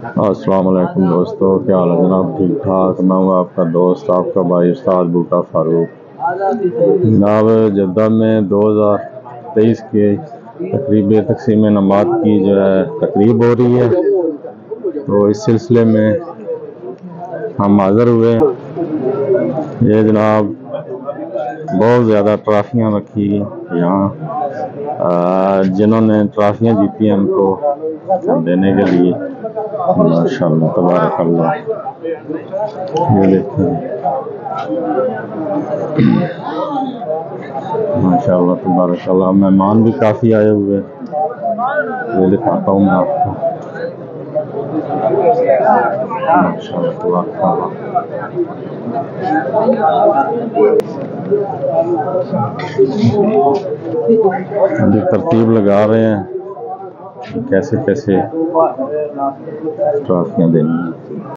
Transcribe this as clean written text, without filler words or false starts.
अस्सलाम वालेकुम दोस्तों, क्या हाल है जनाब? ठीक ठाक। मैं हूँ आपका दोस्त, आपका भाई उस्ताद बूटा फारूक। जनाब जद्दा में 2023 के तकरीब तकसीम नमाज की जो है तकरीब हो रही है, तो इस सिलसिले में हम हाज़िर हुए। ये जनाब बहुत ज़्यादा ट्राफियाँ रखी यहाँ, जिन्होंने ट्राफियाँ जीती हैं उनको देने के लिए। माशाअल्लाह तबारकल्लाह, ये देखें माशाअल्लाह तबारकल्लाह। मेहमान भी काफ़ी आए हुए, ये दिखाता हूँ मैं आपको। माशाअल्लाह तबारकल्लाह, अभी तरतीब लगा रहे हैं कैसे कैसे ट्राफियाँ देनी है।